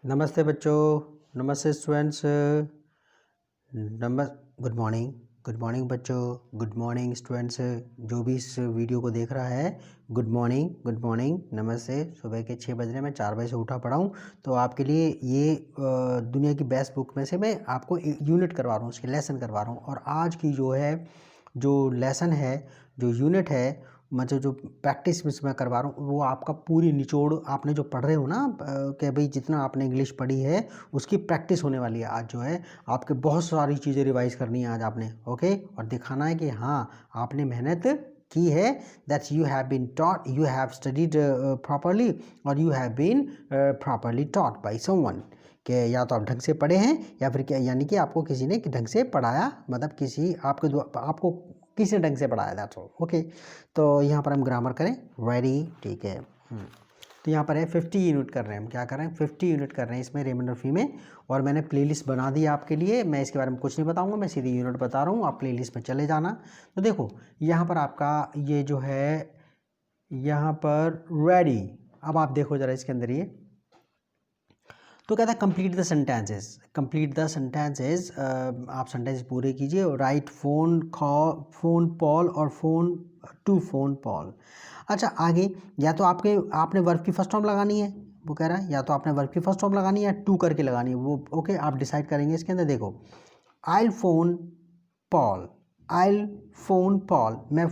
नमस्ते बच्चों। नमस्ते students. Good morning. Good morning बच्चों। Good morning students. जो भी इस वीडियो को देख रहा है, गुड मॉर्निंग। गुड मॉर्निंग, नमस्ते। सुबह के 6 बज रहे हैं, मैं 4 बजे से उठा पड़ा हूँ। तो आपके लिए ये दुनिया की बेस्ट बुक में से मैं आपको यूनिट करवा रहा हूँ, उसके लेसन करवा रहा हूँ। और आज की जो लेसन है, जो यूनिट है, मतलब जो प्रैक्टिस मैं करवा रहा हूँ, वो आपका पूरी निचोड़ आपने जो पढ़ रहे हो ना, कि भाई जितना आपने इंग्लिश पढ़ी है उसकी प्रैक्टिस होने वाली है। आज जो है आपके बहुत सारी चीज़ें रिवाइज करनी है आज आपने, ओके। और दिखाना है कि हाँ आपने मेहनत की है, that you have been taught, you have studied properly, और you have been properly taught by someone. कि या तो आप ढंग से पढ़े हैं या फिर क्या, यानी कि आपको किसी ने ढंग से पढ़ाया, मतलब किसी आपको किसी ने ढंग से पढ़ाया, दैट्स ऑल, ओके। तो यहाँ पर हम ग्रामर करें, वेरी, ठीक है। तो यहाँ पर है 50 यूनिट कर रहे हैं हम, क्या कर रहे हैं, 50 यूनिट कर रहे हैं इसमें रेमंड रफ़ी में। और मैंने प्लेलिस्ट बना दी आपके लिए, मैं इसके बारे में कुछ नहीं बताऊंगा, मैं सीधे यूनिट बता रहा हूँ, आप प्लेलिस्ट में चले जाना। तो देखो यहाँ पर आपका ये जो है, यहाँ पर रेडी। अब आप देखो जरा इसके अंदर ये तो कहता है complete the sentences. Complete the sentences, आप सेंटेंस पूरे कीजिए। राइट फोन फोन पॉल और फोन टू फोन पॉल। अच्छा आगे, या तो आपने वर्ब की फर्स्ट फॉर्म लगानी है, वो कह रहा है या तो आपने वर्ब की फर्स्ट फॉर्म लगानी है या टू करके लगानी है, वो ओके आप डिसाइड करेंगे। इसके अंदर देखो, आई फोन पॉल, आई फोन पॉल, मैं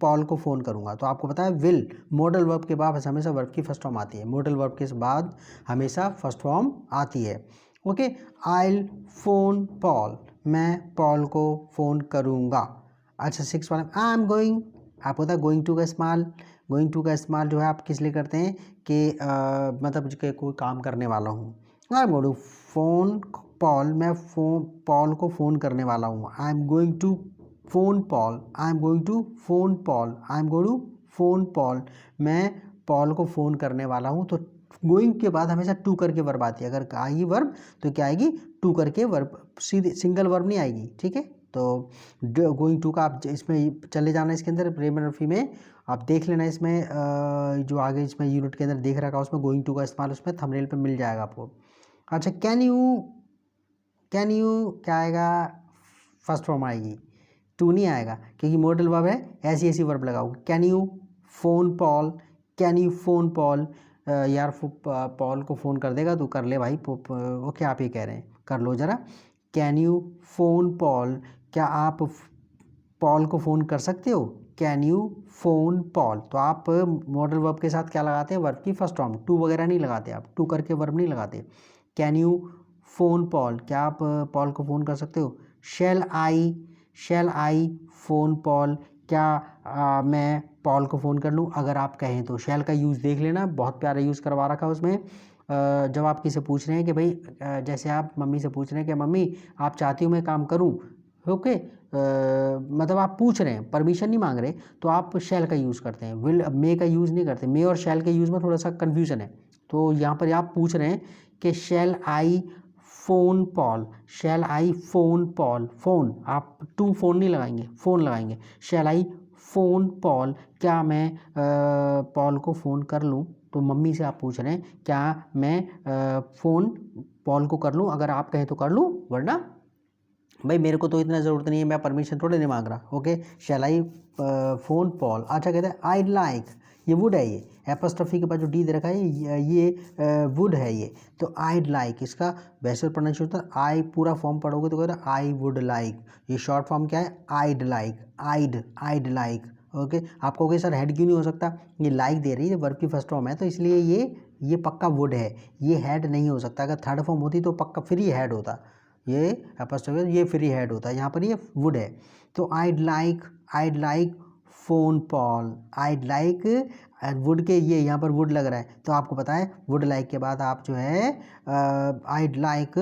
पॉल को फ़ोन करूंगा। तो आपको पता है विल मॉडल वर्ब के बाद हमेशा वर्ब की फर्स्ट फॉर्म आती है, मॉडल वर्ब के बाद हमेशा फर्स्ट फॉर्म आती है, ओके। आई फोन पॉल, मैं पॉल को फ़ोन करूंगा। अच्छा 6 वाला, आई एम गोइंग, आपको पता है गोइंग टू का इस्तेमाल, गोइंग टू का इस्तेमाल जो है आप किस लिए करते हैं कि मतलब कि कोई काम करने वाला हूँ। I am going to phone Paul, मैं पॉल को फ़ोन करने वाला हूँ। I am going to phone Paul, I am going to phone Paul, I am going to phone Paul, मैं पॉल को फ़ोन करने वाला हूँ। तो गोइंग के बाद हमेशा टू करके वर्ब आती है, अगर आएगी वर्ब तो क्या आएगी, टू करके वर्ब, सीधे सिंगल वर्ब नहीं आएगी, ठीक है। तो गोइंग टू का आप इसमें चले जाना, इसके अंदर रेमंड रफ़ी में आप देख लेना, इसमें जो आगे इसमें यूनिट के अंदर देख रखा है उसमें गोइंग टू का इस्तेमाल उसमें थंबनेल पे मिल जाएगा आपको। अच्छा कैन यू क्या आएगा, फर्स्ट फॉर्म आएगी, टू नहीं आएगा क्योंकि मॉडल वर्ब है, ऐसी ऐसी वर्ब लगाओ। Can you phone Paul, can you phone Paul, यार पॉल को फ़ोन कर देगा तो कर ले भाई, ओके आप ये कह रहे हैं, कर लो ज़रा। कैन यू फोन पॉल, क्या आप पॉल को फ़ोन कर सकते हो, कैन यू फोन पॉल। तो आप मॉडल वर्ब के साथ क्या लगाते हैं, वर्ब की फर्स्ट फॉर्म, टू वगैरह नहीं लगाते, आप टू करके वर्ब नहीं लगाते। कैन यू फोन पॉल, क्या आप पॉल को फ़ोन कर सकते हो। शैल आई फ़ोन पॉल, क्या मैं पॉल को फ़ोन कर लूँ, अगर आप कहें तो। शैल का यूज़ देख लेना, बहुत प्यारा यूज़ करवा रखा है उसमें। जब आप किसी से पूछ रहे हैं कि भाई, जैसे आप मम्मी से पूछ रहे हैं कि मम्मी आप चाहती हो मैं काम करूँ, ओके, मतलब आप पूछ रहे हैं, परमिशन नहीं मांग रहे, तो आप शैल का यूज़ करते हैं, विल मे का यूज़ नहीं करते। मे और शैल के यूज़ में थोड़ा सा कन्फ्यूज़न है। तो यहाँ पर आप पूछ रहे हैं कि शैल आई फ़ोन पॉल, शैल आई फ़ोन पॉल, फ़ोन आप टू फ़ोन नहीं लगाएंगे, फ़ोन लगाएंगे। शैल आई फ़ोन पॉल, क्या मैं पॉल को फ़ोन कर लूँ। तो मम्मी से आप पूछ रहे हैं क्या मैं फ़ोन पॉल को कर लूँ, अगर आप कहें तो कर लूँ, वरना भाई मेरे को तो इतना ज़रूरत नहीं है, मैं परमिशन थोड़े नहीं मांग रहा, ओके। शैल आई फ़ोन पॉल। अच्छा कहते हैं आई लाइक, ये वुड है, ये एपोस्ट्रोफी के बाद जो डी दे रखा है ये वुड है ये। तो आई लाइक, इसका वैसे प्रोनाउंसिएशन होता है, आई पूरा फॉर्म पढ़ोगे तो कहते हैं आई वुड लाइक, ये शॉर्ट फॉर्म क्या है, आइड लाइक, आइड लाइक, ओके। आप कहोगे सर हेड क्यों नहीं हो सकता, ये लाइक दे रही है, वर्ब की फर्स्ट फॉर्म है, तो इसलिए ये पक्का वुड है, ये हेड नहीं हो सकता। अगर थर्ड फॉर्म होती तो पक्का फिर ये हेड होता, ये एपोस्ट्रोफी, ये फ्री हेड होता है, यहाँ पर ये वुड है। तो आइड like phone Paul, I'd like would के, ये यहाँ पर वुड लग रहा है, तो आपको पता है वुड लाइक के बाद आप जो है आइड लाइक,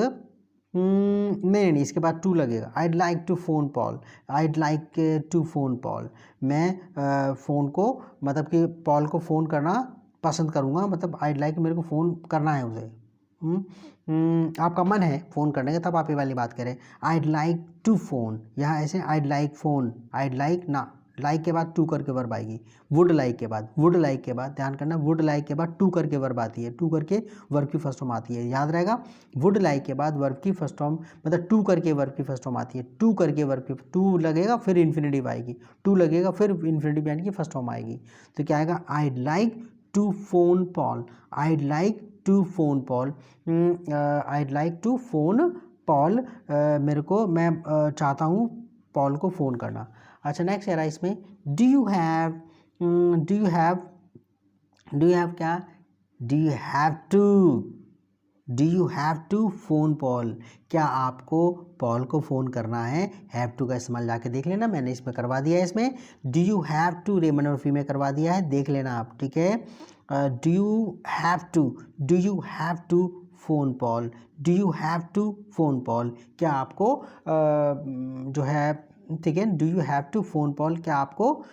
नहीं, इसके बाद टू लगेगा। I'd like to phone Paul, I'd like to phone Paul, मैं फ़ोन को, मतलब कि पॉल को फ़ोन करना पसंद करूँगा, मतलब आइड लाइक मेरे को फ़ोन करना है उसे। आपका मन है फ़ोन करने का, तब आप ये वाली बात करें। आइड लाइक टू फ़ोन, यहाँ ऐसे आइड लाइक फ़ोन, आइड लाइक ना, लाइक के बाद टू करके वर्ब आएगी, वुड लाइक के बाद, वुड लाइक के बाद, ध्यान करना, वुड लाइक के बाद टू करके वर्ब आती है, टू करके वर्ब की फर्स्ट फॉर्म आती है, याद रहेगा। वुड लाइक के बाद वर्ब की फर्स्ट फॉर्म मतलब टू करके वर्ब की फर्स्ट फॉर्म आती है, टू करके वर्ब की, टू लगेगा फिर इन्फिनिटिव आएगी, टू लगेगा फिर इन्फिनिटिव यानी कि फर्स्ट फॉर्म आएगी। तो क्या आएगा, I'd like to phone Paul, I'd like to phone Paul, I'd like to phone Paul, मेरे को मैं चाहता हूँ पॉल को फ़ोन करना। अच्छा नेक्स्ट है इसमें, डू यू हैव क्या, do you have to phone Paul, क्या आपको पॉल को फ़ोन करना है। हैव टू का इस्तेमाल जाके देख लेना, मैंने इसमें करवा दिया है, इसमें डू यू हैव टू रेमन और फी में करवा दिया है, देख लेना आप, ठीक है। Do you have to phone Paul, do you have to phone Paul, क्या आपको जो है, ठीक है, do you have to phone Paul, क्या आपको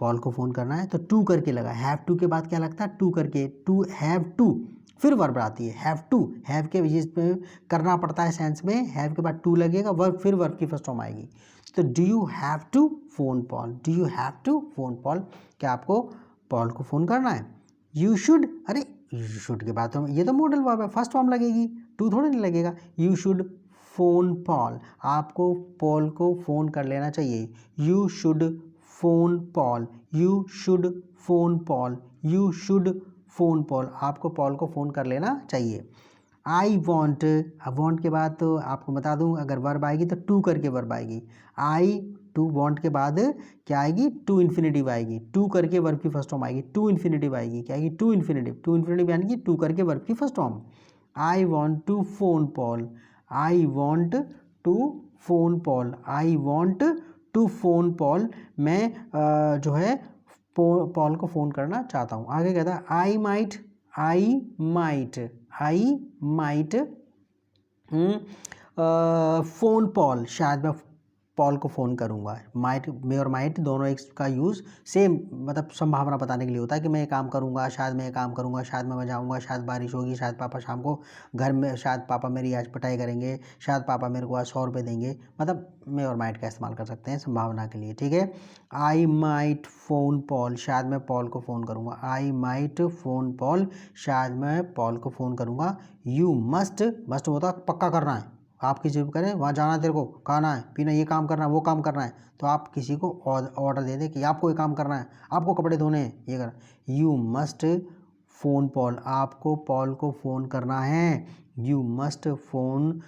पॉल को फ़ोन करना है। तो टू करके लगा, हैव टू के बाद क्या लगता है, टू करके, टू हैव टू, फिर वर्ब आती है हैव टू, हैव के जिसमें करना पड़ता है सेंस में, हैव के बाद टू लगेगा, वर्ब फिर वर्ब की फर्स्ट फॉर्म आएगी। तो do you have to phone Paul, do you have to phone Paul, क्या आपको पॉल को फ़ोन करना है। यू शुड, अरे यू शुड के बाद तो ये तो मॉडल वर्ब है, फर्स्ट फॉर्म लगेगी, टू थोड़ी नहीं लगेगा। यू शुड फ़ोन पॉल, आपको पॉल को फ़ोन कर लेना चाहिए। You should phone Paul, you should phone Paul, you should phone Paul, आपको पॉल को फ़ोन कर लेना चाहिए। आई वॉन्ट, अब वॉन्ट के बाद तो आपको बता दूं, अगर वर्ब आएगी तो टू करके वर्ब आएगी। आई टू वॉन्ट के बाद क्या आएगी, टू इन्फिनिटिव आएगी, टू करके वर्ब की फर्स्ट फॉर्म आएगी, टू इन्फिनिटिव आएगी, क्या आएगी, टू इन्फिनिटिव यानी कि टू करके वर्ब की first form. I want to phone Paul, I want to phone Paul, I want to phone Paul, मैं जो है पॉल को फ़ोन करना चाहता हूँ। आगे कहता है आई माइट फ़ोन पॉल, शायद मैं पॉल को फ़ोन करूँगा। माइट मे और माइट दोनों एक का यूज़ सेम, मतलब संभावना बताने के लिए होता है कि मैं ये काम करूँगा, शायद मैं ये काम करूँगा, शायद मैं जाऊँगा, शायद बारिश होगी, शायद पापा शाम को घर में, शायद पापा मेरी आज पिटाई करेंगे, शायद पापा मेरे को आज 100 रुपये देंगे, मतलब मे और माइट का इस्तेमाल कर सकते हैं संभावना के लिए, ठीक है। आई माइट फ़ोन पॉल, शायद मैं पॉल को फ़ोन करूँगा। आई माइट फ़ोन पॉल, शायद मैं पॉल को फ़ोन करूँगा। यू मस्ट होता है पक्का करना है, आप किसी को करें वहाँ जाना, तेरे को खाना है पीना, ये काम करना है, वो काम करना है, तो आप किसी को ऑर्डर दे दें कि आपको ये काम करना है, आपको कपड़े धोने हैं, ये करना। यू मस्ट फ़ोन पॉल, आपको पॉल को फ़ोन करना है। यू मस्ट फ़ोन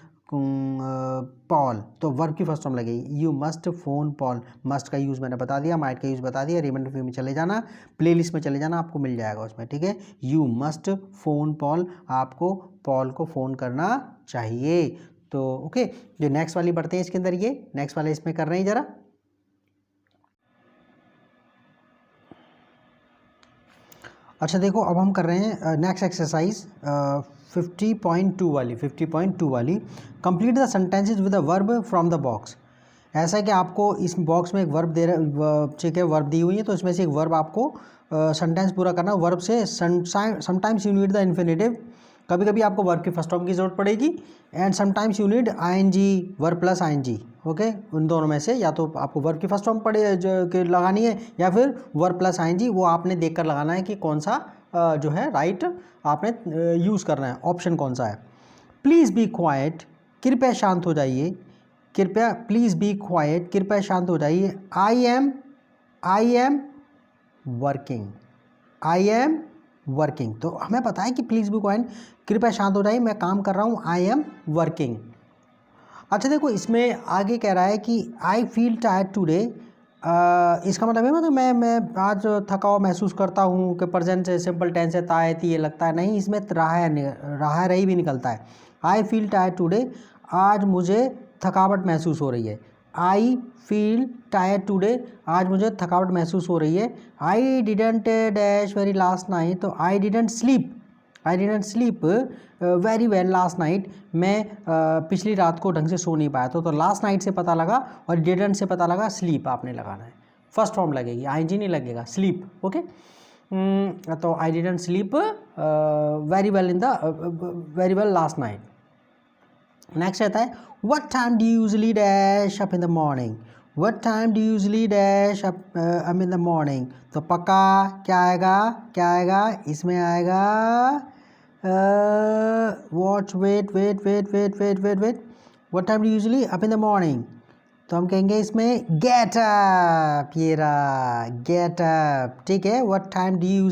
पॉल, तो वर्ब की फर्स्ट फॉर्म लगेगी, you must phone Paul. Must का यूज़ मैंने बता दिया, माइट का यूज़ बता दिया, रिमाइंडर में चले जाना, प्लेलिस्ट में चले जाना, आपको मिल जाएगा उसमें, ठीक है। यू मस्ट फ़ोन पॉल, आपको पॉल को फ़ोन करना चाहिए। तो ओके, जो नेक्स्ट वाली बढ़ते हैं इसके अंदर, ये नेक्स्ट वाले इसमें कर रहे हैं जरा। अच्छा देखो, अब हम कर रहे हैं नेक्स्ट एक्सरसाइज 50.2 वाली complete the sentences with a verb from the box. ऐसा है कि आपको इस बॉक्स में एक वर्ब दे रहा, ठीक है, वर्ब दी हुई है, तो इसमें से एक वर्ब आपको सेंटेंस पूरा करना। वर्ब से sometimes you need the infinitive, कभी कभी आपको वर्ब की फर्स्ट फॉर्म की ज़रूरत पड़ेगी, and sometimes you need ING, verb plus ING, okay. उन दोनों में से या तो आपको वर्ब की फर्स्ट फॉर्म लगानी है, या फिर वर्ब प्लस आईएनजी, वो आपने देख कर लगाना है कि कौन सा जो है राइट आपने यूज़ करना है, ऑप्शन कौन सा है। प्लीज़ बी क्वाइट, कृपया शांत हो जाइए, कृपया, प्लीज़ बी क्वाइट, कृपया शांत हो जाइए। आई एम वर्किंग, तो हमें पता है कि प्लीज़ बी क्वाइट, कृपया शांत हो जाइए, मैं काम कर रहा हूँ, आई एम वर्किंग। अच्छा देखो, इसमें आगे कह रहा है कि आई फील टायर्ड टूडे, इसका मतलब है मतलब मैं आज थका हुआ महसूस करता हूँ, कि प्रेजेंट से सिंपल टेंस है, तायती ये लगता है, नहीं, इसमें रहा रही भी निकलता है। आई फील टायर्ड टूडे, आज मुझे थकावट महसूस हो रही है। आई फील टायर्ड टूडे, आज मुझे थकावट महसूस हो रही है। I didn't dash very last night, तो I didn't sleep very well last night, मैं पिछली रात को ढंग से सो नहीं पाया। तो लास्ट नाइट से पता लगा और डिडेंट से पता लगा, स्लीप आपने लगाना है, फर्स्ट फॉर्म लगेगी, आईएनजी नहीं लगेगा, स्लीप, ओके। तो I didn't sleep very well last night. Next रहता है what time do you usually dash up in the morning, what time do you usually dash up in the morning, तो पक्का क्या आएगा, क्या आएगा इसमें आएगा watch wait wait wait wait wait wait wait what time do you usually up in the morning, तो हम कहेंगे इसमें गेट अप, ये रहा गेट अप, ठीक है। What time do you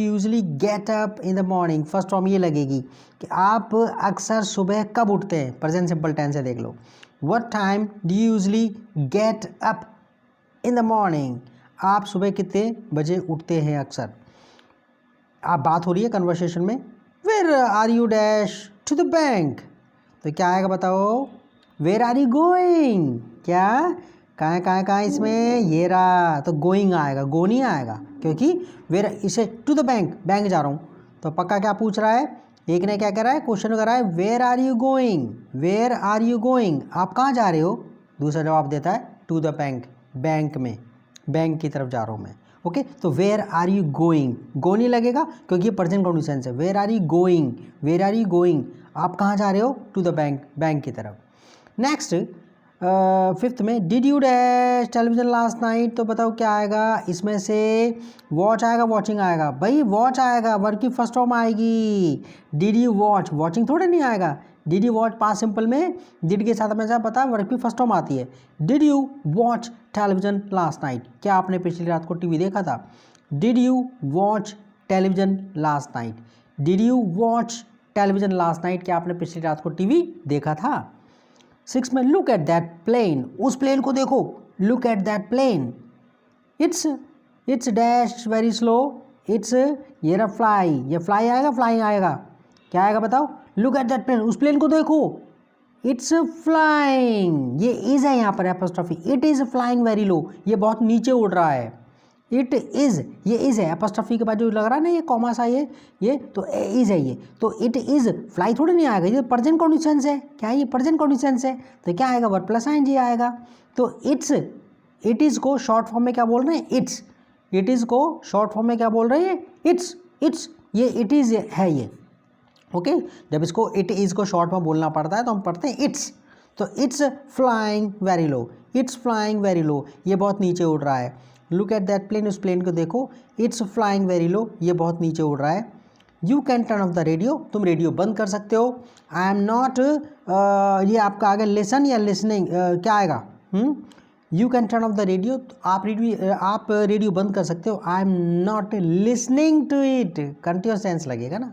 usually get up in the morning, first form ये लगेगी कि आप अक्सर सुबह कब उठते हैं, प्रेजेंट सिंपल टेंस से देख लो। What time do you usually get up in the morning, आप सुबह कितने बजे उठते हैं अक्सर। आप बात हो रही है कन्वर्सेशन में, where are you dash to the bank, तो क्या आएगा बताओ, वेयर आर यू गोइंग, क्या कहाँ इसमें, ये रहा, तो गोइंग आएगा, गो नहीं आएगा, क्योंकि वेयर इसे टू द बैंक, बैंक जा रहा हूँ, तो पक्का क्या पूछ रहा है, एक ने क्या कह रहा है, क्वेश्चन कर रहा है where are you going, where are you going, आप कहाँ जा रहे हो, दूसरा जवाब देता है टू द बैंक, बैंक में, बैंक की तरफ जा रहा हूँ मैं, ओके। तो where are you going, go नहीं लगेगा क्योंकि ये प्रेजेंट कंडीशन है, where are you going, where are you going, आप कहाँ जा रहे हो, टू द बैंक, बैंक की तरफ। नेक्स्ट फिफ्थ में did you dash television last night, तो बताओ क्या आएगा इसमें से, वॉच आएगा वॉचिंग आएगा, भाई वॉच आएगा, वर्ब की फर्स्ट फॉर्म आएगी, डिड यू वॉच, वॉचिंग थोड़ा नहीं आएगा, did you watch past simple में डिड के साथ हमेशा पता है वर्ब की फर्स्ट फॉर्म आती है, did you watch television last night, क्या आपने पिछली रात को टीवी देखा था, did you watch television last night, did you watch television last night, क्या आपने पिछली रात को टीवी देखा था। 6 में लुक एट दैट प्लेन, उस प्लेन को देखो, look at that plane, it's dash very slow, it's ये रहा फ्लाई, ये फ्लाई आएगा फ्लाइंग आएगा, क्या आएगा बताओ, लुक एट दैट प्लेन, उस प्लेन को देखो, इट्स फ्लाइंग, ये इज है यहाँ पर apostrophe, it is flying very low, ये बहुत नीचे उड़ रहा है, इट इज़, ये इज़ है एपोस्ट्रोफी के बाद जो लग रहा है ना ये कॉमा सा, ये तो इज़ है, ये तो इट इज़, फ्लाई थोड़ी नहीं आएगा, ये प्रेजेंट कंडीशंस है, क्या है ये प्रेजेंट कंडीशंस है, तो क्या आएगा वर्ब प्लस आईएनजी आएगा, तो इट इज़ को शॉर्ट फॉर्म में क्या बोल रहे हैं, इट्स, इट इज़ को शॉर्ट फॉर्म में क्या बोल रहे हैं, इट्स ये इट इज़ है ये, ओके। जब इसको इट इज़ को शॉर्ट में बोलना पड़ता है तो हम पढ़ते हैं इट्स, तो it's flying very low, it's flying very low, ये बहुत नीचे उड़ रहा है, लुक एट दैट प्लेन, उस प्लेन को देखो, इट्स फ्लाइंग वेरी लो, ये बहुत नीचे उड़ रहा है, you can turn off the radio, तुम रेडियो बंद कर सकते हो, आई एम नॉट, ये आपका आगे लिसन या लिसनिंग क्या आएगा, you can turn off the radio, आप रेडियो बंद कर सकते हो, I am not listening to it, continuous tense लगेगा ना,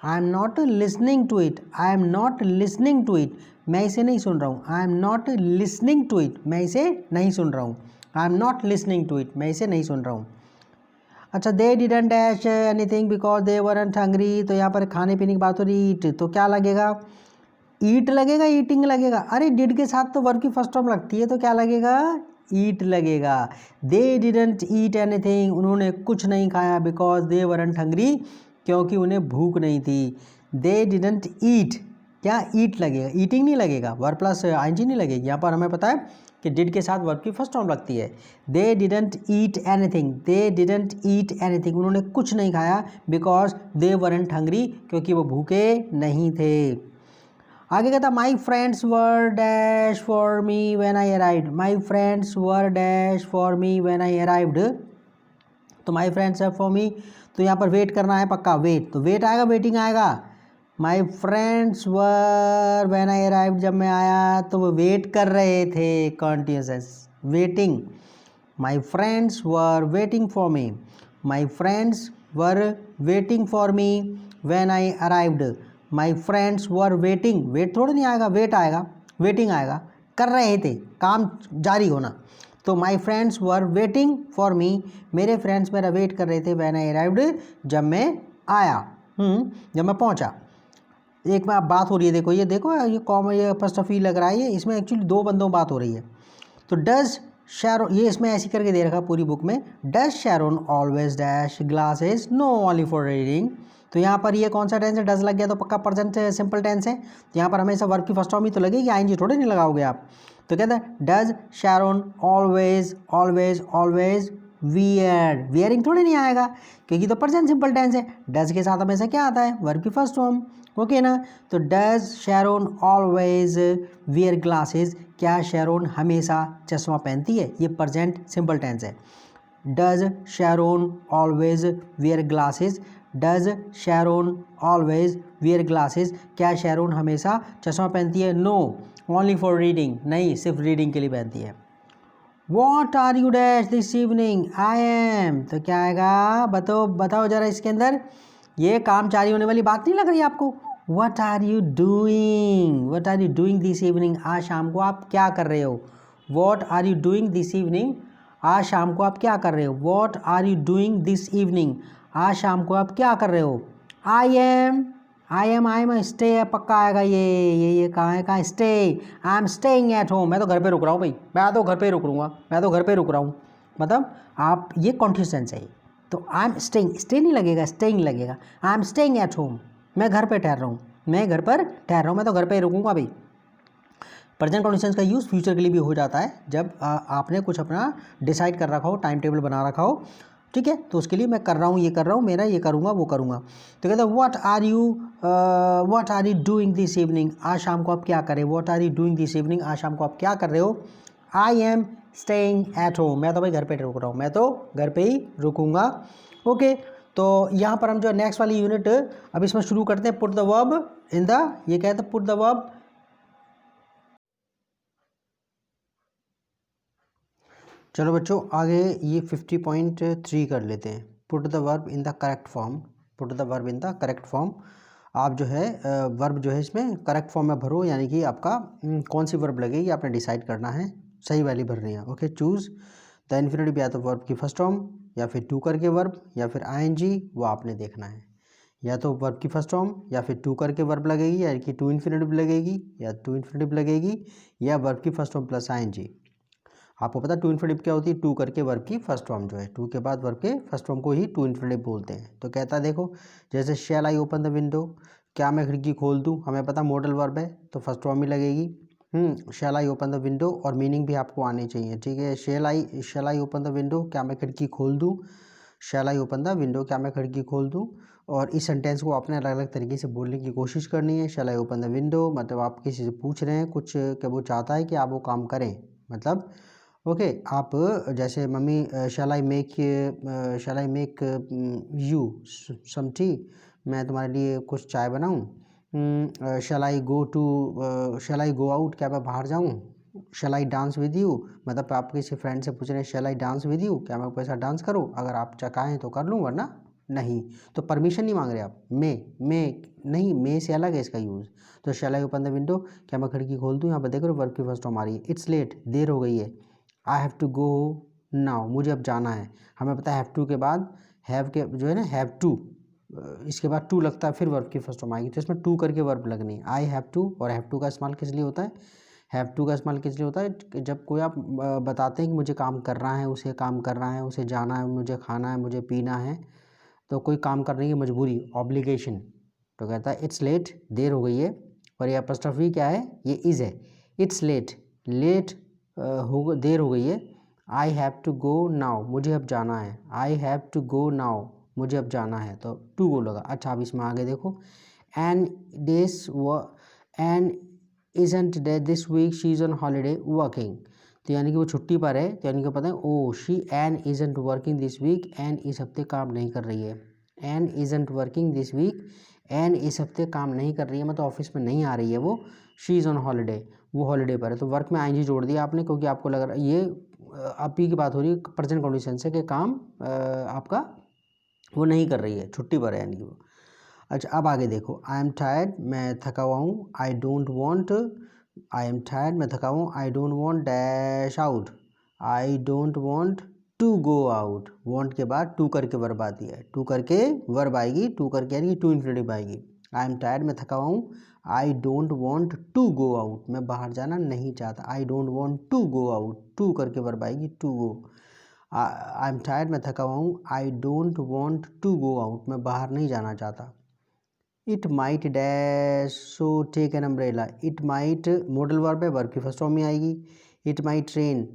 I am not listening to it, I am not listening to it, मैं इसे नहीं सुन रहा हूँ, I am not listening to it, मैं इसे नहीं सुन रहा हूँ, I am not listening to it, मैं इसे नहीं सुन रहा हूँ। अच्छा, they didn't dash anything because they weren't hungry, तो यहाँ पर खाने पीने की बात हो रही, ईट, तो क्या लगेगा, ईट लगेगा, ईटिंग लगेगा, अरे डिड के साथ तो वर्ब की फर्स्ट फॉर्म लगती है, तो क्या लगेगा, ईट लगेगा। दे डिडंट ईट एनीथिंग, उन्होंने कुछ नहीं खाया, बिकॉज दे वरंट हंग्री, क्योंकि उन्हें भूख नहीं थी। दे डिडंट ईट, क्या ईट लगेगा, ईटिंग नहीं लगेगा, वर्ब प्लस आईएनजी नहीं लगेगी, यहाँ पर हमें पता है कि डिड के साथ वर्ब की फर्स्ट फॉर्म लगती है। They didn't eat anything, they didn't eat anything, उन्होंने कुछ नहीं खाया, बिकॉज दे वरंट हंग्री, क्योंकि वो भूखे नहीं थे। आगे कहता माई friends were dash for me when I arrived, my friends were dash for me when I arrived, तो माई फ्रेंड्स है फॉर मी, तो यहाँ पर वेट करना है पक्का, वेट, तो वेट आएगा, वेटिंग आएगा। My friends were when I arrived, जब मैं आया तो वो वेट कर रहे थे, continuous waiting, my friends were waiting for me, my friends were waiting for me when I arrived, my friends were waiting, wait थोड़ा नहीं आएगा, वेट आएगा, वेटिंग आएगा, कर रहे थे, काम जारी होना, तो माई फ्रेंड्स वर वेटिंग फॉर मी, मेरे फ्रेंड्स मेरा वेट कर रहे थे, व्हेन आई अराइव्ड, जब मैं आया, जब मैं पहुंचा। एक में आप बात हो रही है, देखो ये कॉमन, ये अपॉस्ट्रोफी लग रहा है, ये इसमें एक्चुअली दो बंदों बात हो रही है। तो डज शैरोन, ये इसमें ऐसी करके दे रखा पूरी बुक में, does Sharon always dash glasses, no only for reading, तो यहाँ पर ये कौन सा टेंस है, डज लग गया तो पक्का प्रेजेंट सिंपल टेंस है, तो यहाँ पर हमेशा वर्ब की फर्स्ट फॉर्म ही तो लगेगी, आईएनजी थोड़े नहीं लगाओगे आप। तो कहते हैं does Sharon always always always wearing थोड़ी नहीं आएगा क्योंकि तो प्रेजेंट सिंपल टेंस है। डज के साथ हमेशा क्या आता है, वर्ब की फर्स्ट फॉर्म। ओके ना, तो does Sharon always wear glasses, क्या शैरोन हमेशा चश्मा पहनती है, ये प्रेजेंट सिंपल टेंस है। Does Sharon always wear glasses, does Sharon always wear glasses, क्या शैरोन हमेशा चश्मा पहनती है, नो ओनली फॉर रीडिंग, नहीं सिर्फ रीडिंग के लिए पहनती है। What are you dash this evening, I am, तो क्या आएगा, बताओ बताओ जरा इसके अंदर, ये कामचारी होने वाली बात नहीं लग रही आपको। What are you doing, what are you doing this evening, आज शाम को आप क्या कर रहे हो। What are you doing this evening, आज शाम को आप क्या कर रहे हो। What are you doing this evening, आज शाम को आप क्या कर रहे हो। आई एम स्टे है, पक्का आएगा ये कहाँ है, कहाँ stay, I am staying at home, मैं तो घर पे रुक रहा हूँ भाई, मैं तो घर पे रुक रूँगा, मैं तो घर पे रुक रहा हूँ, मतलब आप ये कॉन्टिन्यूस टेंस है। तो आई एम स्टेइंग, स्टे नहीं लगेगा, स्टेइंग लगेगा। आई एम स्टेइंग एट होम, मैं घर पे ठहर रहा हूँ, मैं घर पर ठहर रहा हूँ, मैं तो घर पे रुकूंगा भाई। प्रेजेंट कंडीशंस का यूज़ फ्यूचर के लिए भी हो जाता है जब आपने कुछ अपना डिसाइड कर रखा हो, टाइम टेबल बना रखा हो, ठीक है, तो उसके लिए मैं कर रहा हूँ, ये कर रहा हूँ, मेरा ये करूँगा वो करूँगा। तो कहते हैं what are you doing this evening, आज शाम को आप क्या कर रहे हो। What are you doing this evening, आज शाम को आप क्या कर रहे हो। I am staying at home, मैं तो भाई घर पे रुक रहा हूँ, मैं तो घर पे ही रुकूंगा। ओके, तो यहाँ पर हम जो नेक्स्ट वाली यूनिट अब इसमें शुरू करते हैं, put the verb in the, ये कहते हैं पुट द वर्ब। चलो बच्चों आगे ये 50.3 कर लेते हैं, put the verb in the correct form. Put the verb in the correct form, आप जो है वर्ब जो है इसमें करेक्ट फॉर्म में भरो, यानी कि आपका कौन सी वर्ब लगेगी आपने डिसाइड करना है, सही वाली भरनी है। ओके, चूज़ द इन्फिनिटिव, या तो वर्ब की फर्स्ट फॉर्म या फिर टू करके वर्ब या फिर आईएनजी, वो आपने देखना है। या तो वर्ब की फर्स्ट फॉर्म या फिर टू करके वर्ब लगेगी, यानी कि टू इन्फिनिटिव लगेगी, या टू इन्फिनिटिव लगेगी, या वर्ब की फर्स्ट फॉर्म प्लस आईएनजी। आपको पता टू इन्फिनिटिव क्या होती है, टू करके वर्ब की फर्स्ट फॉर्म जो है, टू के बाद वर्ब के फर्स्ट फॉर्म को ही टू इन्फिनिटिव बोलते हैं। तो कहता है देखो, जैसे शैल आई ओपन द विंडो, क्या मैं खिड़की खोल दूँ, हमें पता मॉडल वर्ब है तो फर्स्ट फॉर्म ही लगेगी। शैल आई ओपन द विंडो, और मीनिंग भी आपको आनी चाहिए, ठीक है। शैल आई ओपन द विंडो, क्या मैं खिड़की खोल दूँ। शैल आई ओपन द विंडो, क्या मैं खिड़की खोल दूँ। और इस सेंटेंस को आपने अलग अलग तरीके से बोलने की कोशिश करनी है। शैल आई ओपन द विंडो मतलब आप किसी से पूछ रहे हैं कुछ, कि वो चाहता है कि आप वो काम करें, मतलब ओके आप जैसे mummy shall I make you some tea, मैं तुम्हारे लिए कुछ चाय बनाऊँ। शैल आई गो आउट, क्या मैं बाहर जाऊँ। शैल आई डांस विद यू, मतलब आप किसी फ्रेंड से पूछ रहे हैं शैल आई डांस विद यू, क्या मैं आपके साथ डांस करूँ, अगर आप चाहें तो कर लूँ वरना नहीं। तो परमिशन नहीं मांग रहे आप, मैं नहीं, मे से अलग है इसका यूज़। तो शैल आई ओपन द विंडो, क्या मैं खिड़की खोल दूँ, यहाँ पर देख रहे हो वर्ब की फर्स्ट फॉर्म आ रही है। इट्स लेट, देर हो गई है। I have to go now, मुझे अब जाना है। हमें पता है हैव टू के बाद हैव के जो है ना हैव टू, इसके बाद टू लगता है फिर वर्ब की फर्स्ट फॉर्म आएगी, तो इसमें टू करके वर्ब लगनी है। आई हैव टू, और हैव टू का इस्तेमाल किस लिए होता है, हैव टू का इस्तेमाल किस लिए होता है, जब कोई आप बताते हैं कि मुझे काम करना है, उसे काम करना है, उसे जाना है, मुझे खाना है, मुझे पीना है, तो कोई काम करने की मजबूरी, ऑब्लिगेशन। तो कहता है इट्स लेट, देर हो गई है। और ये अपॉस्ट्रोफी क्या है, ये इज़ है। इट्स लेट, लेट देर हो गई है। I have to go now, मुझे अब जाना है। I have to go now, मुझे अब जाना है, तो टू गो लगा। अच्छा अब इसमें आगे देखो, and isn't this week she is on holiday working, तो यानी कि वो छुट्टी पर है, तो यानी कि पता है oh she Ann isn't working this week, Ann इस हफ्ते काम नहीं कर रही है। Ann isn't working this week, Ann इस हफ्ते काम नहीं कर रही है, मतलब ऑफिस में नहीं आ रही है वो। शी इज़ ऑन हॉलीडे, वो हॉलीडे पर है, तो वर्क में आईएनजी जोड़ दिया आपने, क्योंकि आपको लग रहा है ये अभी की बात हो रही है प्रेजेंट कंडीशन से, कि काम आपका वो नहीं कर रही है, छुट्टी पर है यानी कि वो। अच्छा अब आगे देखो, आई एम टायर्ड, मैं थका हुआ हूँ। I don't want, I am tired, मैं थका हुआ हूँ। I don't want dash out, I don't want to go out. Want के बाद टू करके वर्ब आती है, टू करके वर्ब आएगी, टू करके यानी कि टू इन्फिनिटिव आएगी। आई एम टायर्ड, मैं थका हुआ हूँ। I don't want to go out, मैं बाहर जाना नहीं चाहता। I don't want to go out, to करके वर्ब आएगी, to go. I am tired, मैं थका हुआ हूँ। I don't want to go out, मैं बाहर नहीं जाना चाहता। It might dash so take an umbrella, it might modal verb है, वर्ब की फर्स्ट फॉर्म में आएगी। इट माइट रेन,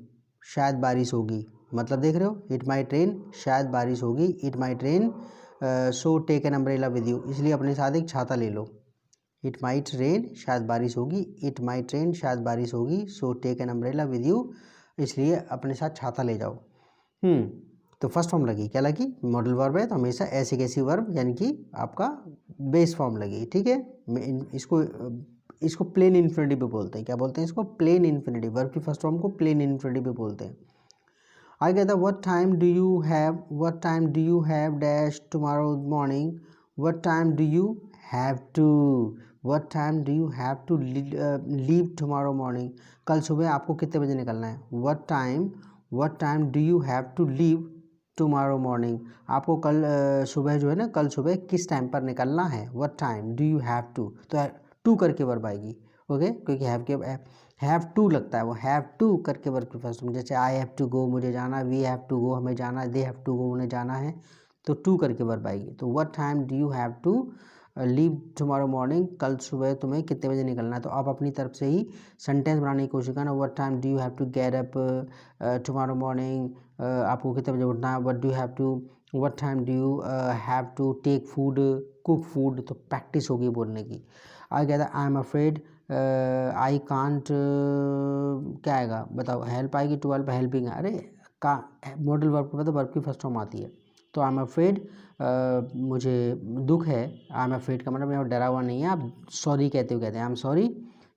शायद बारिश होगी। मतलब देख रहे हो, इट माइट रेन शायद बारिश होगी, it might rain so take an umbrella with you, इसलिए अपने साथ एक छाता ले लो। इट माइट रेन शायद बारिश होगी, इट माइट रेन शायद बारिश होगी, so take an umbrella with you, इसलिए अपने साथ छाता ले जाओ। तो फर्स्ट फॉर्म लगी, क्या लगी, मॉडल वर्ब है तो हमेशा ऐसी कैसी वर्ब यानी कि आपका बेस फॉर्म लगी। ठीक है, इसको प्लेन इन्फिनिटिव भी बोलते हैं। क्या बोलते हैं इसको, प्लेन इन्फिनिटिव। वर्ब की फर्स्ट फॉर्म को प्लेन इन्फिनिटिव भी बोलते हैं। आगे कहता है what time do you have dash tomorrow morning, what time do you have to, what time do you have to leave tomorrow morning, कल सुबह आपको कितने बजे निकलना है। What time do you have to leave tomorrow morning, आपको कल सुबह जो है ना, कल सुबह किस टाइम पर निकलना है। What time do you have to, तो टू करके वर्ब आएगी। ओके, क्योंकि हैव टू लगता है, वो हैव टू करके वर्ब की फर्स्ट फॉर्म, जैसे आई हैव टू गो मुझे जाना, वी हैव टू गो हमें जाना है, दे हैव टू गो उन्हें जाना है, तो टू करके वर्ब आएगी। तो what time do you have to leave tomorrow morning, कल सुबह तुम्हें कितने बजे निकलना है। तो आप अपनी तरफ से ही सेंटेंस बनाने की कोशिश करना। What time do you have to get up tomorrow morning, आपको कितने बजे उठना है। What do you have to, what time do you have to take food, cook food, तो प्रैक्टिस होगी बोलने की। आगे कहता है I am afraid I can't, क्या आएगा बताओ, हेल्प आएगी, टू हेल्प, हेल्पिंग, अरे का मॉडल वर्ब को मतलब वर्ब की फर्स्ट फॉर्म आती है। तो आई एम अफ्रेड, मुझे दुख है, आई एम अफ्रेड का मतलब मैं डरा हुआ नहीं है, आप सॉरी कहते हो, कहते हैं आई एम सॉरी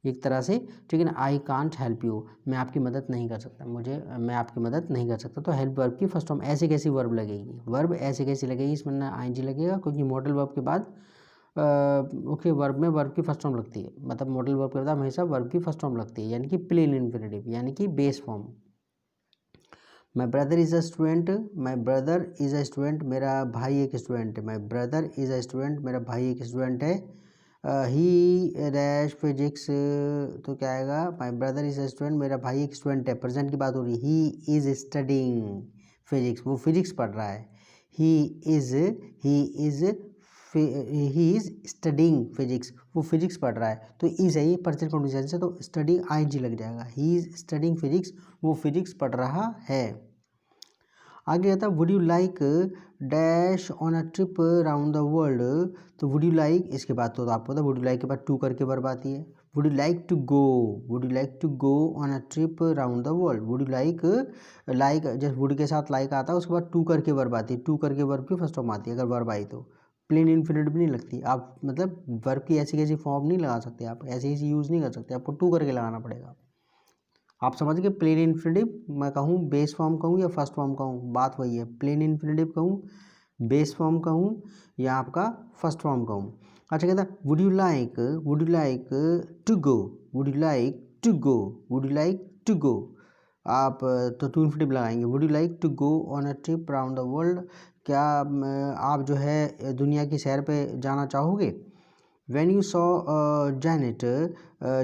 एक तरह से, ठीक है ना। आई कांट हेल्प यू, मैं आपकी मदद नहीं कर सकता, मैं आपकी मदद नहीं कर सकता। तो हेल्प वर्ब की फर्स्ट फॉर्म ऐसे कैसी वर्ब लगेगी, वर्ब ऐसे कैसी लगेगी, इसमें ना आईएनजी लगेगा, क्योंकि मॉडल वर्ब के बाद ओके वर्ब में वर्ब की फर्स्ट फॉर्म लगती है, मतलब मॉडल वर्ब के बाद हमेशा वर्ब की फर्स्ट फॉर्म लगती है, यानी कि प्लेन इन्फिनिटिव, यानी कि base form. My brother is a student, my brother is a student, मेरा भाई एक स्टूडेंट है। My brother is a student, मेरा भाई एक स्टूडेंट है। ही डैश फिजिक्स, तो क्या आएगा, my brother is a student, मेरा भाई एक स्टूडेंट है, प्रेजेंट की बात हो रही है। ही इज़ स्टडिंग फिजिक्स, वो फिजिक्स पढ़ रहा है। ही इज़ स्टडिंग फिजिक्स, वो फिजिक्स पढ़ रहा है। तो इज़ है ये प्रेजेंट कंडीशन से, तो स्टडिंग आईएनजी लग जाएगा। ही इज़ स्टडिंग फिजिक्स, वो फिजिक्स पढ़ रहा है। आगे आता है would you like dash on a trip around the world, तो वुड यू लाइक, इसके बाद तो आपको पता वुड यू लाइक के बाद टू करके वर्ब आती है। Would you like to go, would you like to go on a trip around the world, would you like, like जैसे वुड के साथ लाइक आता है, उसके बाद टू करके वर्ब आती है, टू करके वर्ब की फर्स्ट फॉर्म आती है। अगर वर्ब आई तो प्लेन इन्फिनिटिव नहीं लगती, आप मतलब वर्ब की ऐसी कैसी फॉर्म नहीं लगा सकते, आप ऐसे ऐसी यूज़ नहीं कर सकते, आपको टू करके लगाना पड़ेगा। आप समझ गए, प्लेन इन्फिनिटिव मैं कहूँ, बेस फॉर्म कहूँ या फर्स्ट फॉर्म कहूँ, बात वही है। प्लेन इन्फिनिटिव कहूँ, बेस फॉर्म कहूँ या आपका फर्स्ट फॉर्म कहूँ। अच्छा कहता है would you like to go, would you like to go, would you like to go, आप तो टू इन्फिनिटिव लगाएंगे। Would you like to go on a trip around the world, क्या आप जो है दुनिया की सैर पे जाना चाहोगे। वैन यू सॉ जैनेट,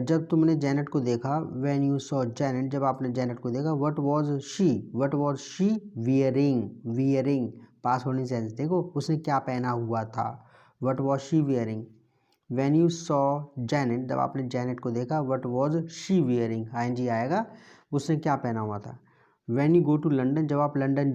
जब तुमने जैनेट को देखा। वैन यू सॉ जैनेट, जब आपने जैनेट को देखा। वट वॉज शी वियरिंग, पास होने सेंस, देखो उसने क्या पहना हुआ था। What was she wearing. When you saw Janet, जब आपने जैनेट को देखा। What was she wearing, ING आएगा, उसने क्या पहना हुआ था। When you go to London, जब आप लंदन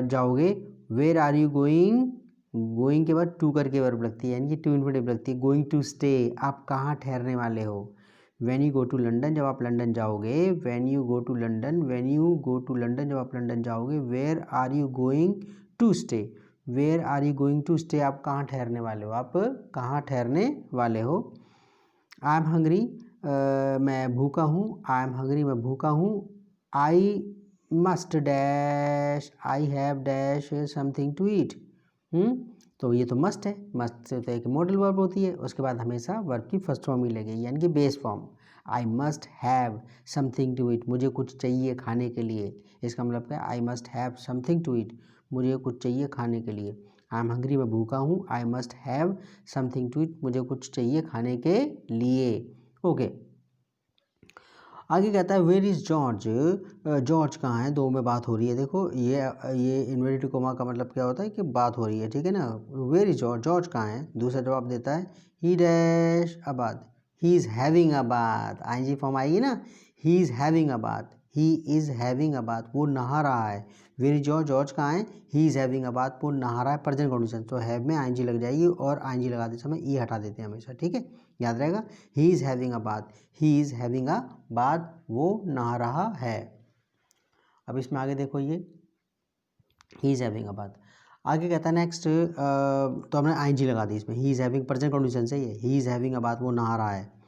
जाओगे। Where are you going, going के बाद टू करके वर्ब लगती है, यानी कि टू इन्फिनिटिव लगती है। गोइंग टू स्टे, आप कहाँ ठहरने वाले हो। When you go to London, जब आप लंदन जाओगे। When you go to London, when you go to London, जब आप लंदन जाओगे। Where are you going to stay, where are you going to stay, आप कहाँ ठहरने वाले हो, आप कहाँ ठहरने वाले हो। आई एम हंग्री, मैं भूखा हूँ। आई एम हंग्री, मैं भूखा हूँ। I must dash, I have dash something to eat. तो ये तो मस्ट है, मस्ट से तो एक मॉडल वर्ब होती है, उसके बाद हमेशा वर्ब की फर्स्ट फॉर्म ही लगेगी, यानी कि base form. I must have something to eat, मुझे कुछ चाहिए खाने के लिए, इसका मतलब क्या है, I must have something to eat, मुझे कुछ चाहिए खाने के लिए। आई एम हंग्री, मैं भूखा हूँ। I must have something to eat, मुझे कुछ चाहिए खाने के लिए। ओके, आगे कहता है वेयर इज़ जॉर्ज, जॉर्ज कहाँ है, दो में बात हो रही है। देखो ये इन्वर्टेड कोमा का मतलब क्या होता है कि बात हो रही है, ठीक है ना। वेयर इज़ जॉर्ज, जॉर्ज कहाँ है, दूसरा जवाब देता है ही डैश अ बात, ही इज़ हैविंग अ बात, आईएनजी फॉर्म आएगी ना, ही इज़ हैविंग अ बात, ही इज़ हैविंग अ बाथ, वो नहा रहा है। वेयर इज जॉर्ज, जॉर्ज कहाँ है? ही इज़ हैविंग अ बाथ, वो नहा रहा है, प्रेजेंट कंडीशन। तो हैव में आईएनजी लग जाएगी और आईएनजी लगाते समय ई हटा देते हैं हमेशा, ठीक है, याद रहेगा। ही is having a bath, he is having a bath, वो नहा रहा है। अब इसमें आगे देखो, ये ही इज़ हैविंग अ बाथ। आगे कहता है नेक्स्ट, तो हमने आईएनजी लगा दी इसमें, he is having present condition से, he is having a bath, वो नहा रहा है।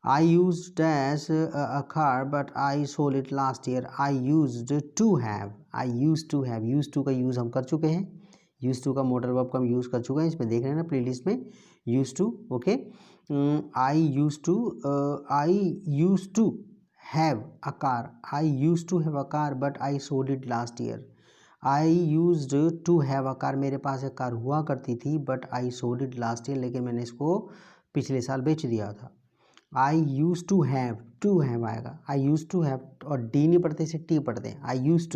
I used dash a car but I sold it last year. I used to have. I used to have. Used to का use हम कर चुके हैं, used to का मोटर वर्ब का हम यूज़ कर चुके हैं, इसमें देख रहे हैं ना प्लेलिस्ट में, used to, okay. I used to have a car. I used to have a car but I sold it last year. I used to have a car, मेरे पास एक कार हुआ करती थी, but I sold it last year, लेकिन मैंने इसको पिछले साल बेच दिया था। आई यूज़ टू हैव आएगा, आई यूज़ टू हैव, और डी नहीं पढ़ते, इसे टी पढ़ते हैं। I use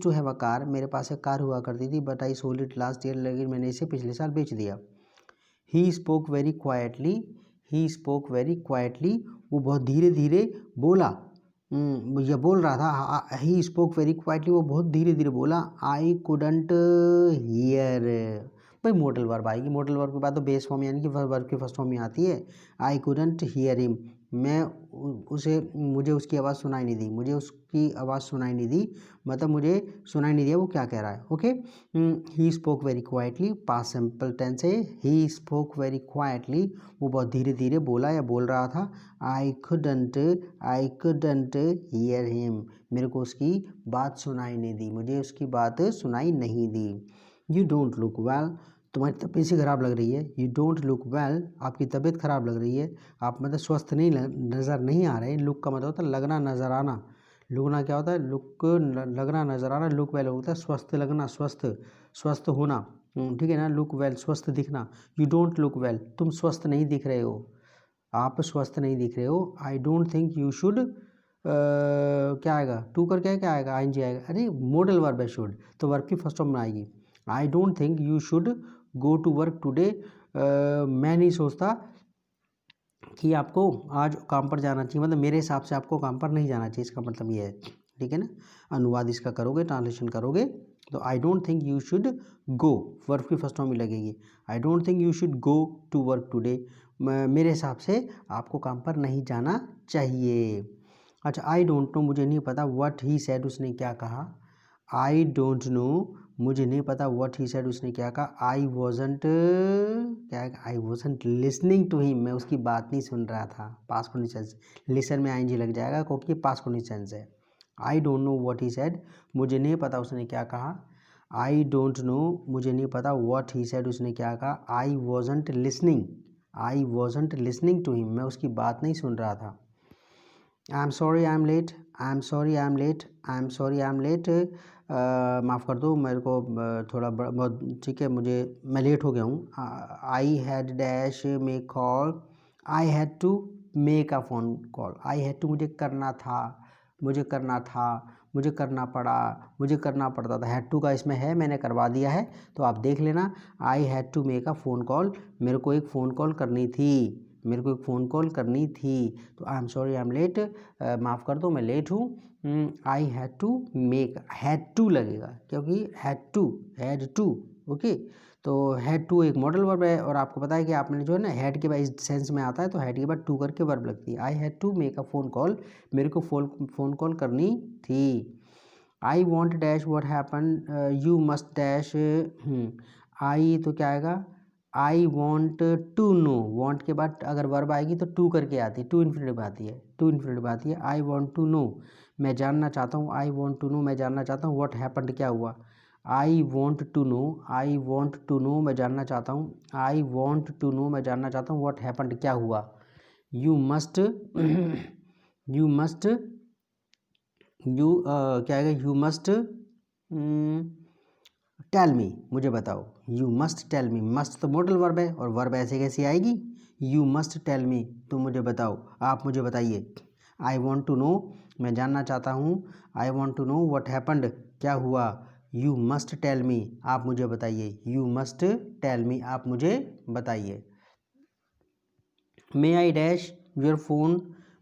to have a car, मेरे पास एक कार हुआ करती थी, but I sold it last year, लेकिन मैंने इसे पिछले साल बेच दिया। ही स्पोक वेरी क्वाइटली, वो बहुत धीरे धीरे बोला, ये बोल रहा था। ही स्पोक वेरी क्वाइटली, वो बहुत धीरे धीरे बोला। आई कुडंट हियर, भाई मोडल वर्ब आएगी, मोडल वर्ब के बाद तो बेस फॉर्म यानी कि वर्ब की फर्स्ट फॉर्म में आती है। आई कुडंट हियर हिम, मुझे उसकी आवाज़ सुनाई नहीं दी, मतलब मुझे सुनाई नहीं दिया वो क्या कह रहा है, okay. He spoke very quietly, past simple tense है, ही स्पोक वेरी क्वाइटली, वो बहुत धीरे धीरे बोला या बोल रहा था। आई कुडंट हियर हिम, मेरे को उसकी बात सुनाई नहीं दी, मुझे उसकी बात सुनाई नहीं दी। यू डोंट लुक वेल, तुम्हारी तबीयत सी ख़राब लग रही है। यू डोंट लुक वेल, आपकी तबीयत ख़राब लग रही है, आप मतलब स्वस्थ नहीं नज़र नहीं आ रहे। लुक का मतलब होता है लगना, नज़र आना। लुकना क्या होता है? लुक लगना, नज़र आना। लुक वेल होता है स्वस्थ लगना, स्वस्थ होना, ठीक है ना। लुक वेल स्वस्थ दिखना। यू डोंट लुक वेल, तुम स्वस्थ नहीं दिख रहे हो, आप स्वस्थ नहीं दिख रहे हो। I don't think you should, क्या आएगा? टू कर क्या आएगा? आईएनजी आएगा। अरे मॉडल वर्ब है शुड, तो वर्ब की फर्स्ट फॉर्म में आएगी। I don't think you should go to work today, मैं नहीं सोचता कि आपको आज काम पर जाना चाहिए, मतलब मेरे हिसाब से आपको काम पर नहीं जाना चाहिए, इसका मतलब ये है, ठीक है ना। अनुवाद इसका करोगे, ट्रांसलेशन करोगे तो I don't think you should go, verb की फर्स्ट फॉर्म में लगेगी। I don't think you should go to work today, मेरे हिसाब से आपको काम पर नहीं जाना चाहिए। अच्छा, आई डोंट नो, मुझे नहीं पता, व्हाट ही सेड, उसने क्या कहा। आई डोंट नो, मुझे नहीं पता, व्हाट ही सेड, उसने क्या कहा। I wasn't listening to him, मैं उसकी बात नहीं सुन रहा था। पास्ट कंडीशन, लिसन में आईएनजी लग जाएगा क्योंकि ये पास्ट कंडीशन है। I don't know what he said, मुझे नहीं पता उसने क्या कहा। आई डोंट नो, मुझे नहीं पता, व्हाट ही सेड, उसने क्या कहा। I wasn't listening to him, मैं उसकी बात नहीं सुन रहा था। I am sorry I am late, माफ़ कर दो मेरे को, थोड़ा बहुत, ठीक है, मैं लेट हो गया हूँ। I had dash make call, I had to make a phone call. I had to मुझे करना था, मुझे करना पड़ता था। हैड टू का इसमें है, मैंने करवा दिया है, तो आप देख लेना। I had to make a phone call, मेरे को एक फ़ोन कॉल करनी थी, तो I am sorry I am late, माफ़ कर दो मैं लेट हूँ। I had to make, had to लगेगा क्योंकि हैड टू, ओके। तो हैड टू एक मॉडल वर्ब है, और आपको पता है कि आपने जो है ना, हैड के बाद इस सेंस में आता है, तो हैड के बाद टू करके वर्ब लगती है। I had to make a phone call, मेरे को फ़ोन कॉल करनी थी। I want dash what happen, you must dash, I तो क्या आएगा? I want to know, want के बाद अगर वर्ब आएगी तो टू करके आती है, टू इन्फिनिटिव आती है। आई वॉन्ट टू नो, मैं जानना चाहता हूँ। आई वॉन्ट टू नो, मैं जानना चाहता हूँ। व्हाट हैपेंड, क्या हुआ। आई वॉन्ट टू नो, मैं जानना चाहता हूँ। आई वॉन्ट टू नो, मैं जानना चाहता हूँ। व्हाट हैपेंड, क्या हुआ। यू मस्ट क्या आएगा? यू मस्ट टेल मी, मुझे बताओ। You must tell me, must तो मॉडल वर्ब है, और वर्ब ऐसे कैसे आएगी? यू मस्ट टेल मी, तुम मुझे बताओ, आप मुझे बताइए। आई वॉन्ट टू नो, मैं जानना चाहता हूँ। I want to know what happened, क्या हुआ। यू मस्ट टेल मी, आप मुझे बताइए। यू मस्ट टेल मी, आप मुझे बताइए। May I dash your phone,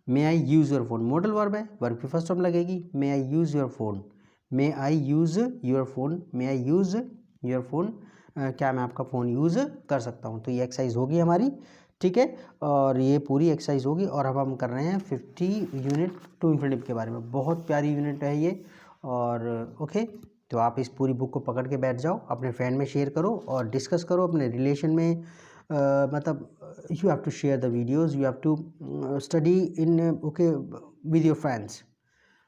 may I use your phone modal verb है, वर्ब की फर्स्ट फॉर्म लगेगी, may I use your phone, may I use your phone, may I use your phone, क्या मैं आपका phone use कर सकता हूँ। तो ये एक्सरसाइज होगी हमारी, ठीक है। और ये पूरी एक्सरसाइज होगी और अब हम कर रहे हैं 50 यूनिट टू इन्फिनिटिव के बारे में। बहुत प्यारी यूनिट है ये। और ओके, तो आप इस पूरी बुक को पकड़ के बैठ जाओ, अपने फ्रेंड में शेयर करो और डिस्कस करो अपने रिलेशन में। मतलब you have to share the videos, you have to study in okay with your friends.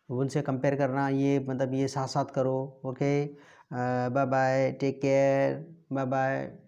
उनसे कंपेयर करना, ये मतलब ये साथ साथ करो। Okay, bye bye, take care, bye bye.